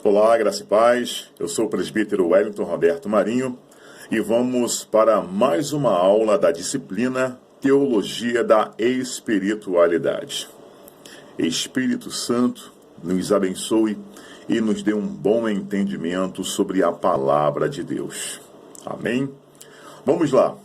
Olá, graça e paz. Eu sou o presbítero Wellington Roberto Marinho e vamos para mais uma aula da disciplina Teologia da Espiritualidade. Espírito Santo, nos abençoe e nos dê um bom entendimento sobre a palavra de Deus. Amém? Vamos lá.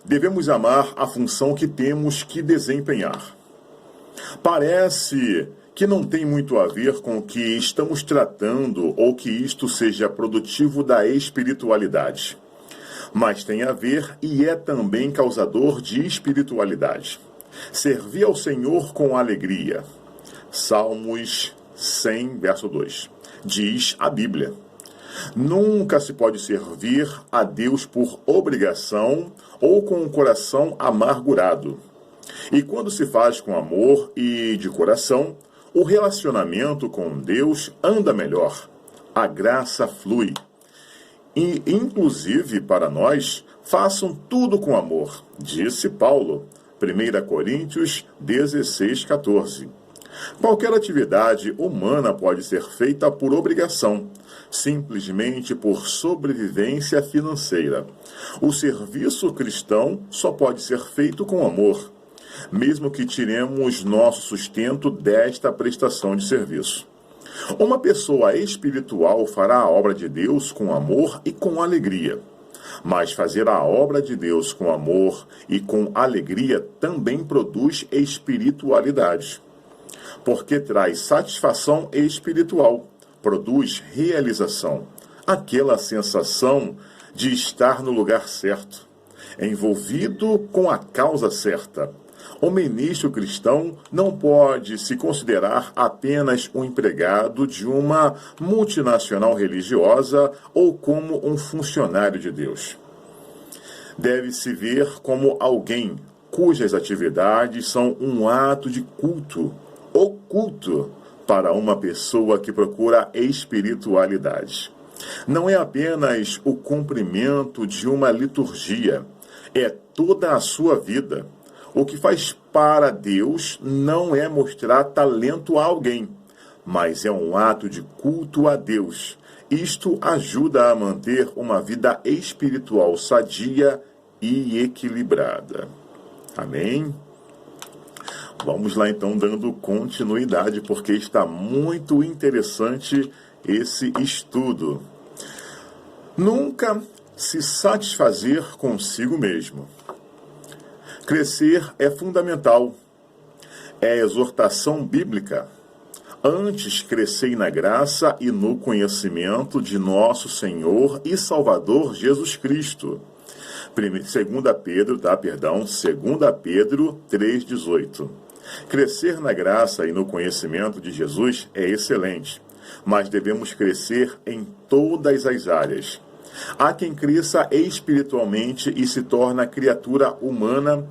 Devemos amar a função que temos que desempenhar. Parece que não tem muito a ver com o que estamos tratando ou que isto seja produtivo da espiritualidade. Mas tem a ver e é também causador de espiritualidade. Servir ao Senhor com alegria. Salmos 100, verso 2. Diz a Bíblia: nunca se pode servir a Deus por obrigação ou com o coração amargurado. E quando se faz com amor e de coração, o relacionamento com Deus anda melhor. A graça flui. E, inclusive, para nós, façam tudo com amor, disse Paulo, 1 Coríntios 16, 14. Qualquer atividade humana pode ser feita por obrigação, simplesmente por sobrevivência financeira. O serviço cristão só pode ser feito com amor, mesmo que tiremos nosso sustento desta prestação de serviço. Uma pessoa espiritual fará a obra de Deus com amor e com alegria. Mas fazer a obra de Deus com amor e com alegria também produz espiritualidade, porque traz satisfação espiritual, produz realização, aquela sensação de estar no lugar certo, envolvido com a causa certa. O ministro cristão não pode se considerar apenas um empregado de uma multinacional religiosa ou como um funcionário de Deus. Deve-se ver como alguém cujas atividades são um ato de culto, oculto, para uma pessoa que procura espiritualidade. Não é apenas o cumprimento de uma liturgia, é toda a sua vida. O que faz para Deus não é mostrar talento a alguém, mas é um ato de culto a Deus. Isto ajuda a manter uma vida espiritual sadia e equilibrada. Amém? Vamos lá então dando continuidade, porque está muito interessante esse estudo. Nunca se satisfazer consigo mesmo. Crescer é fundamental. É exortação bíblica. Antes crescei na graça e no conhecimento de nosso Senhor e Salvador Jesus Cristo. 2 Pedro 3,18. Crescer na graça e no conhecimento de Jesus é excelente, mas devemos crescer em todas as áreas. Há quem cresça espiritualmente e se torna criatura humana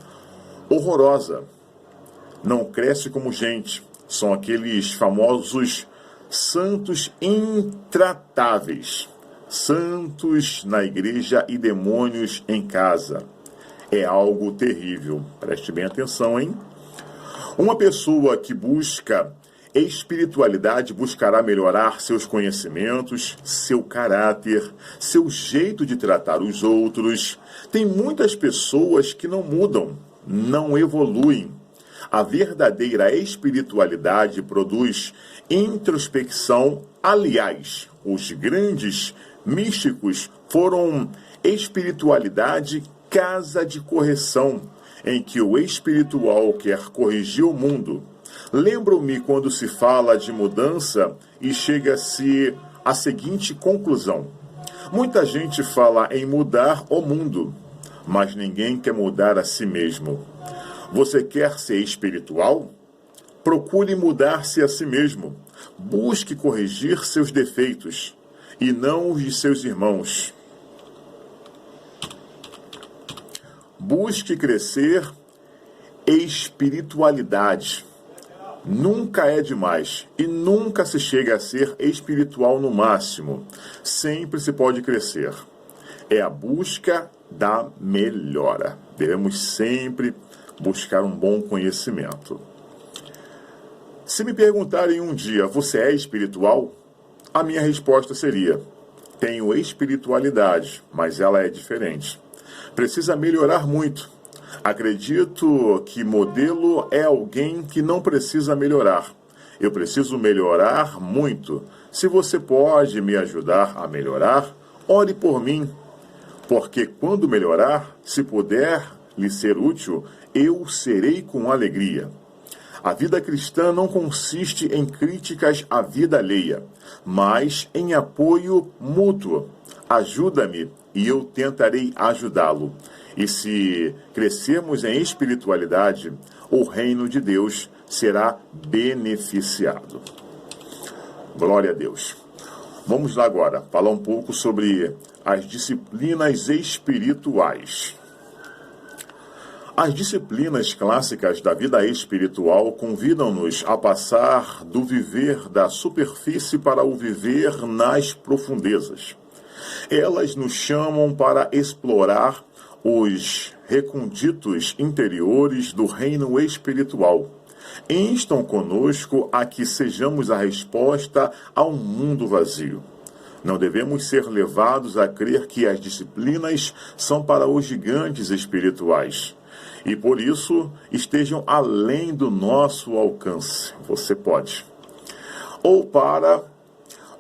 horrorosa. Não cresce como gente. São aqueles famosos santos intratáveis. Santos na igreja e demônios em casa. É algo terrível. Preste bem atenção, hein? Uma pessoa que busca espiritualidade buscará melhorar seus conhecimentos, seu caráter, seu jeito de tratar os outros. Tem muitas pessoas que não mudam, não evoluem. A verdadeira espiritualidade produz introspecção. Aliás, os grandes místicos foram espiritualidade casa de correção, em que o espiritual quer corrigir o mundo. Lembro-me quando se fala de mudança e chega-se à seguinte conclusão. Muita gente fala em mudar o mundo, mas ninguém quer mudar a si mesmo. Você quer ser espiritual? Procure mudar-se a si mesmo. Busque corrigir seus defeitos e não os de seus irmãos. Busque crescer espiritualidade. Nunca é demais e nunca se chega a ser espiritual no máximo. Sempre se pode crescer. É a busca da melhora. Devemos sempre buscar um bom conhecimento. Se me perguntarem um dia, você é espiritual? A minha resposta seria: tenho espiritualidade, mas ela é diferente. Precisa melhorar muito. Acredito que modelo é alguém que não precisa melhorar. Eu preciso melhorar muito. Se você pode me ajudar a melhorar, ore por mim. Porque quando melhorar, se puder lhe ser útil, eu serei com alegria. A vida cristã não consiste em críticas à vida alheia, mas em apoio mútuo. Ajuda-me e eu tentarei ajudá-lo. E se crescermos em espiritualidade, o reino de Deus será beneficiado. Glória a Deus. Vamos lá agora falar um pouco sobre as disciplinas espirituais. As disciplinas clássicas da vida espiritual convidam-nos a passar do viver da superfície para o viver nas profundezas. Elas nos chamam para explorar os recônditos interiores do reino espiritual. Instam conosco a que sejamos a resposta a um mundo vazio. Não devemos ser levados a crer que as disciplinas são para os gigantes espirituais e, por isso, estejam além do nosso alcance. Você pode. Ou para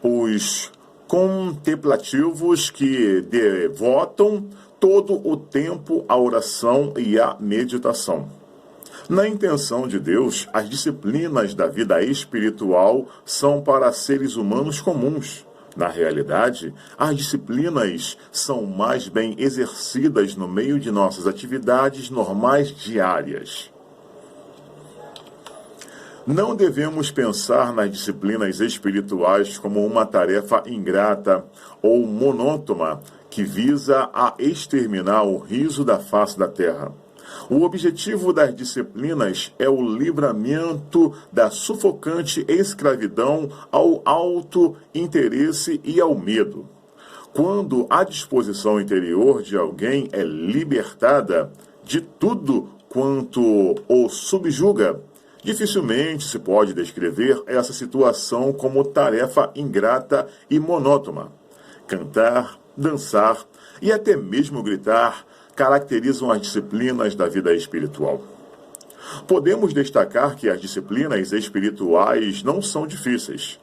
os contemplativos que devotam todo o tempo à oração e à meditação. Na intenção de Deus, as disciplinas da vida espiritual são para seres humanos comuns. Na realidade, as disciplinas são mais bem exercidas no meio de nossas atividades normais diárias. Não devemos pensar nas disciplinas espirituais como uma tarefa ingrata ou monótona que visa a exterminar o riso da face da terra. O objetivo das disciplinas é o livramento da sufocante escravidão ao auto-interesse e ao medo. Quando a disposição interior de alguém é libertada de tudo quanto o subjuga, dificilmente se pode descrever essa situação como tarefa ingrata e monótona. Cantar, dançar e até mesmo gritar caracterizam as disciplinas da vida espiritual. Podemos destacar que as disciplinas espirituais não são difíceis.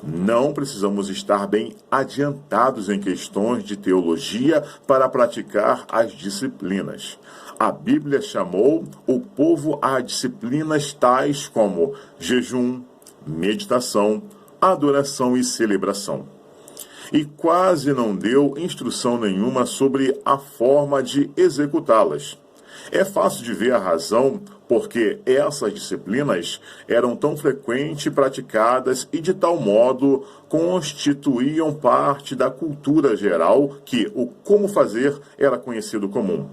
Não precisamos estar bem adiantados em questões de teologia para praticar as disciplinas. A Bíblia chamou o povo a disciplinas tais como jejum, meditação, adoração e celebração. E quase não deu instrução nenhuma sobre a forma de executá-las. É fácil de ver a razão porque essas disciplinas eram tão frequentes praticadas e de tal modo constituíam parte da cultura geral que o como fazer era conhecido comum.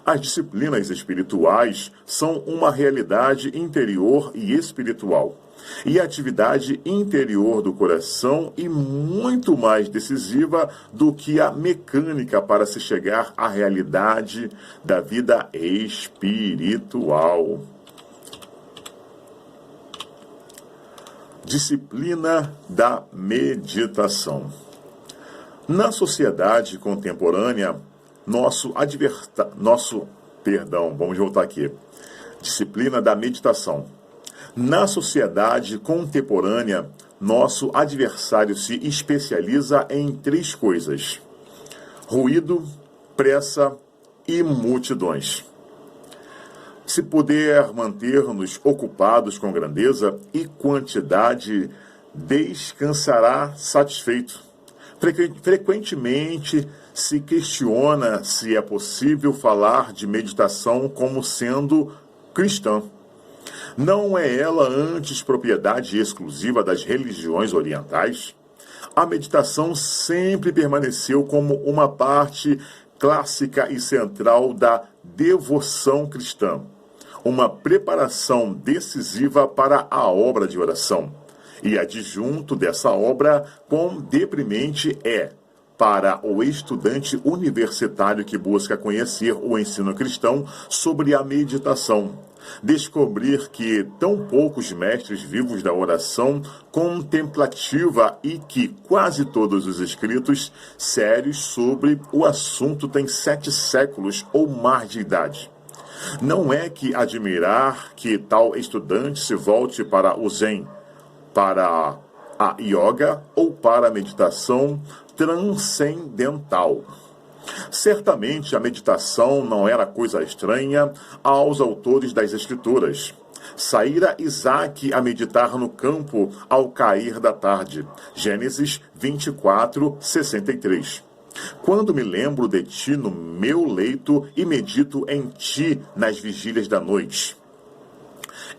As disciplinas espirituais são uma realidade interior e espiritual. E a atividade interior do coração e muito mais decisiva do que a mecânica para se chegar à realidade da vida espiritual. Disciplina da meditação. Na sociedade contemporânea, vamos voltar aqui. Disciplina da meditação. Na sociedade contemporânea, nosso adversário se especializa em 3 coisas: ruído, pressa e multidões. Se puder manter-nos ocupados com grandeza e quantidade, descansará satisfeito. Frequentemente se questiona se é possível falar de meditação como sendo cristã. Não é ela antes propriedade exclusiva das religiões orientais? A meditação sempre permaneceu como uma parte clássica e central da devoção cristã, uma preparação decisiva para a obra de oração. E adjunto dessa obra, quão deprimente é para o estudante universitário que busca conhecer o ensino cristão sobre a meditação. descobrir que tão poucos mestres vivos da oração contemplativa e que quase todos os escritos sérios sobre o assunto têm 7 séculos ou mais de idade. Não é que admirar que tal estudante se volte para o Zen, para a yoga ou para a meditação transcendental. Certamente a meditação não era coisa estranha aos autores das Escrituras. Saíra Isaac a meditar no campo ao cair da tarde. Gênesis 24, 63. Quando me lembro de ti no meu leito e medito em ti nas vigílias da noite.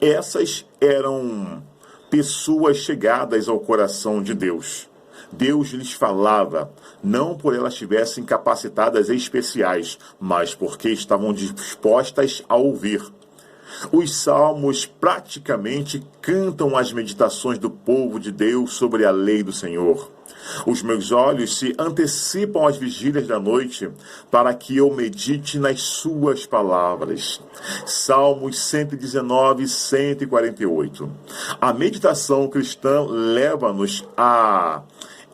Essas eram pessoas chegadas ao coração de Deus. Deus lhes falava, não por elas estivessem capacitadas especiais, mas porque estavam dispostas a ouvir. Os salmos praticamente cantam as meditações do povo de Deus sobre a lei do Senhor. Os meus olhos se antecipam às vigílias da noite para que eu medite nas suas palavras. Salmos 119, 148. A meditação cristã leva-nos à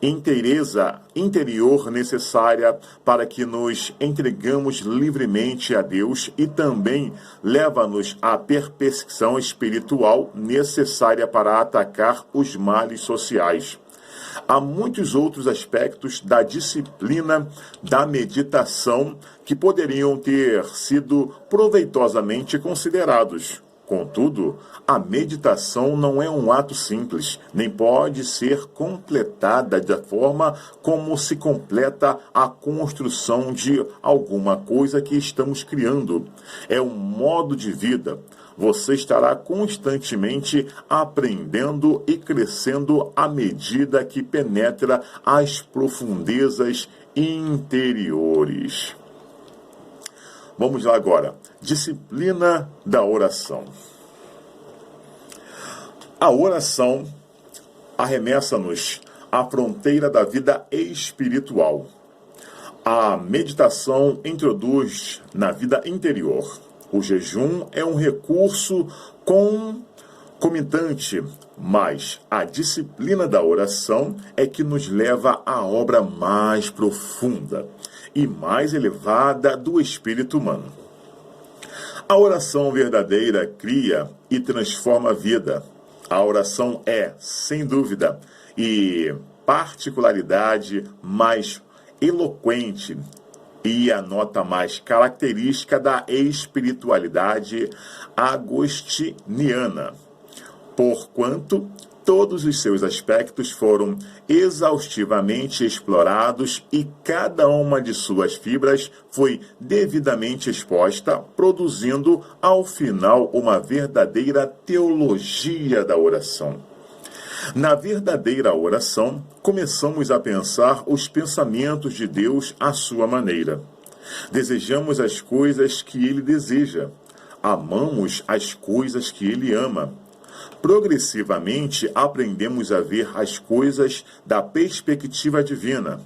inteireza interior necessária para que nos entregamos livremente a Deus e também leva-nos à perfeição espiritual necessária para atacar os males sociais. Há muitos outros aspectos da disciplina da meditação que poderiam ter sido proveitosamente considerados. Contudo, a meditação não é um ato simples, nem pode ser completada da forma como se completa a construção de alguma coisa que estamos criando. É um modo de vida. Você estará constantemente aprendendo e crescendo à medida que penetra as profundezas interiores. Vamos lá agora. Disciplina da oração. A oração arremessa-nos à fronteira da vida espiritual. A meditação introduz na vida interior. O jejum é um recurso concomitante, mas a disciplina da oração é que nos leva à obra mais profunda e mais elevada do espírito humano. A oração verdadeira cria e transforma a vida. A oração é, sem dúvida, e particularidade mais eloquente e a nota mais característica da espiritualidade agostiniana, porquanto todos os seus aspectos foram exaustivamente explorados e cada uma de suas fibras foi devidamente exposta, produzindo, ao final, uma verdadeira teologia da oração. Na verdadeira oração, começamos a pensar os pensamentos de Deus à sua maneira. Desejamos as coisas que Ele deseja. Amamos as coisas que Ele ama. Progressivamente, aprendemos a ver as coisas da perspectiva divina.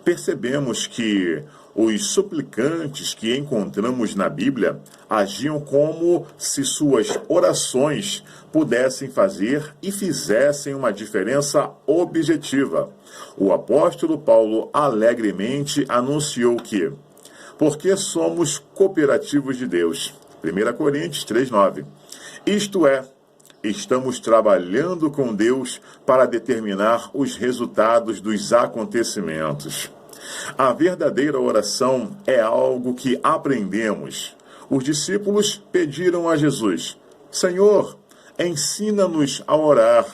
Percebemos que os suplicantes que encontramos na Bíblia agiam como se suas orações pudessem fazer e fizessem uma diferença objetiva. O apóstolo Paulo alegremente anunciou que, porque somos cooperativos de Deus, 1 Coríntios 3,9, isto é, estamos trabalhando com Deus para determinar os resultados dos acontecimentos. A verdadeira oração é algo que aprendemos. Os discípulos pediram a Jesus, Senhor, ensina-nos a orar.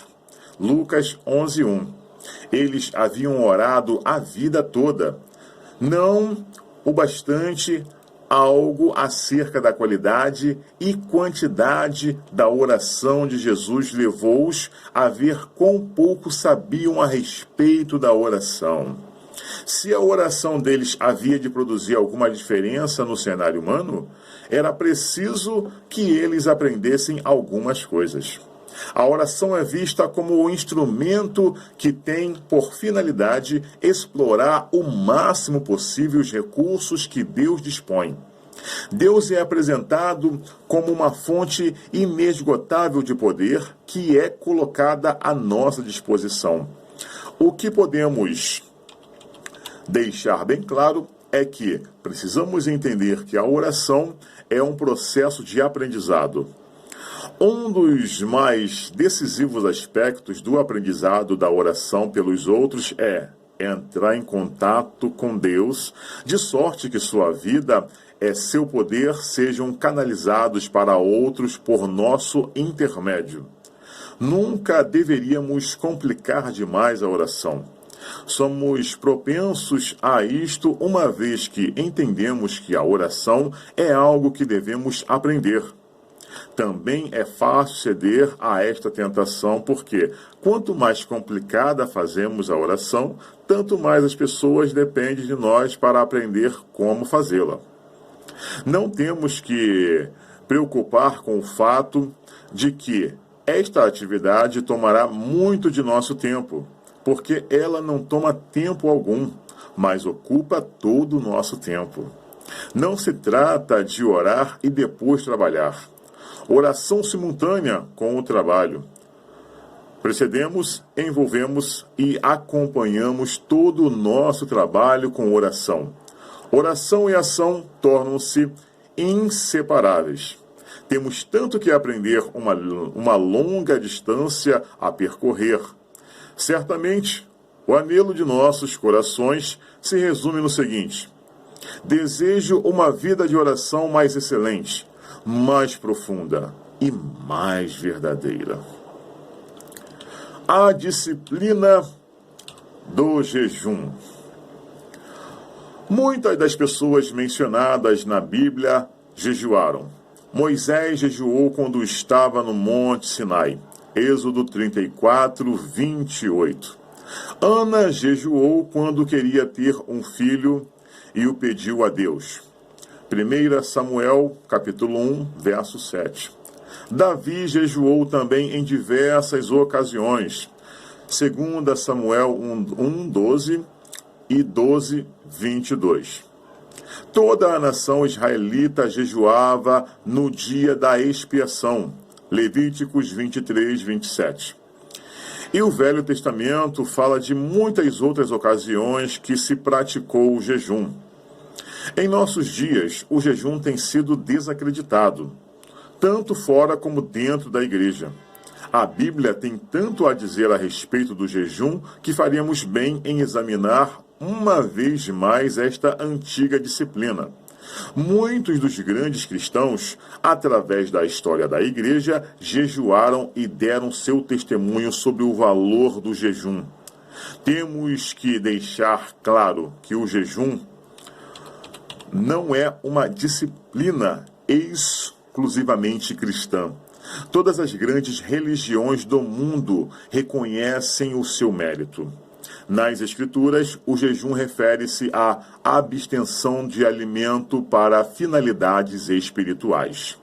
Lucas 11:1. Eles haviam orado a vida toda. Não o bastante algo acerca da qualidade e quantidade da oração de Jesus levou-os a ver quão pouco sabiam a respeito da oração. Se a oração deles havia de produzir alguma diferença no cenário humano, era preciso que eles aprendessem algumas coisas. A oração é vista como o instrumento que tem por finalidade explorar o máximo possível os recursos que Deus dispõe. Deus é apresentado como uma fonte inesgotável de poder que é colocada à nossa disposição. O que podemos deixar bem claro é que precisamos entender que a oração é um processo de aprendizado. Um dos mais decisivos aspectos do aprendizado da oração pelos outros é entrar em contato com Deus, de sorte que sua vida e seu poder sejam canalizados para outros por nosso intermédio. Nunca deveríamos complicar demais a oração. Somos propensos a isto uma vez que entendemos que a oração é algo que devemos aprender. Também é fácil ceder a esta tentação porque, quanto mais complicada fazemos a oração, tanto mais as pessoas dependem de nós para aprender como fazê-la. Não temos que preocupar com o fato de que esta atividade tomará muito de nosso tempo, porque ela não toma tempo algum, mas ocupa todo o nosso tempo. Não se trata de orar e depois trabalhar. Oração simultânea com o trabalho. Precedemos, envolvemos e acompanhamos todo o nosso trabalho com oração. Oração e ação tornam-se inseparáveis. Temos tanto que aprender, uma longa distância a percorrer. Certamente, o anelo de nossos corações se resume no seguinte: desejo uma vida de oração mais excelente, mais profunda e mais verdadeira. A disciplina do jejum. Muitas das pessoas mencionadas na Bíblia jejuaram. Moisés jejuou quando estava no Monte Sinai. Êxodo 34, 28. Ana jejuou quando queria ter um filho e o pediu a Deus. 1 Samuel, capítulo 1, verso 7. Davi jejuou também em diversas ocasiões. 2 Samuel 1, 12 e 12, 22. Toda a nação israelita jejuava no dia da expiação. Levíticos 23, 27. E o Velho Testamento fala de muitas outras ocasiões que se praticou o jejum. Em nossos dias, o jejum tem sido desacreditado, tanto fora como dentro da igreja. A Bíblia tem tanto a dizer a respeito do jejum que faríamos bem em examinar uma vez mais esta antiga disciplina. Muitos dos grandes cristãos, através da história da igreja, jejuaram e deram seu testemunho sobre o valor do jejum. Temos que deixar claro que o jejum não é uma disciplina exclusivamente cristã. Todas as grandes religiões do mundo reconhecem o seu mérito. Nas Escrituras, o jejum refere-se à abstenção de alimento para finalidades espirituais.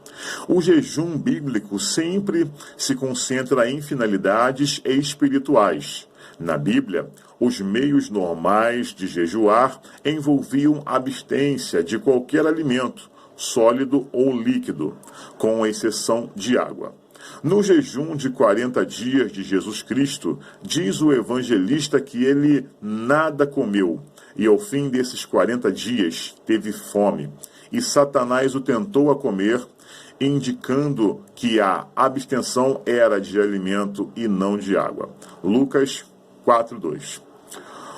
O jejum bíblico sempre se concentra em finalidades espirituais. Na Bíblia, os meios normais de jejuar envolviam abstência de qualquer alimento, sólido ou líquido, com exceção de água. No jejum de 40 dias de Jesus Cristo, diz o evangelista que ele nada comeu, e ao fim desses 40 dias teve fome, e Satanás o tentou a comer, indicando que a abstenção era de alimento e não de água. Lucas 4:2.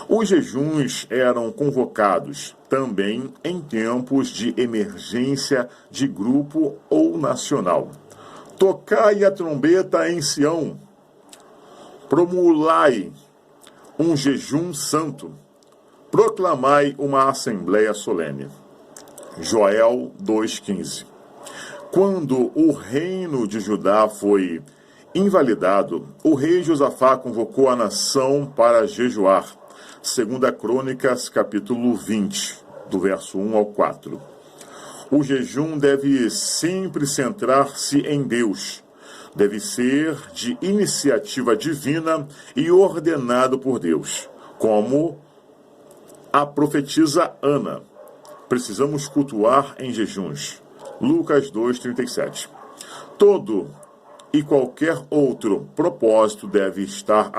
Os jejuns eram convocados também em tempos de emergência de grupo ou nacional. Tocai a trombeta em Sião, promulgai um jejum santo, proclamai uma assembleia solene. Joel 2,15. Quando o reino de Judá foi invalidado, o rei Josafá convocou a nação para jejuar. 2 Crônicas, capítulo 20, do verso 1 ao 4. O jejum deve sempre centrar-se em Deus. Deve ser de iniciativa divina e ordenado por Deus, como a profetisa Ana. precisamos cultuar em jejuns. Lucas 2,37. Todo e qualquer outro propósito deve estar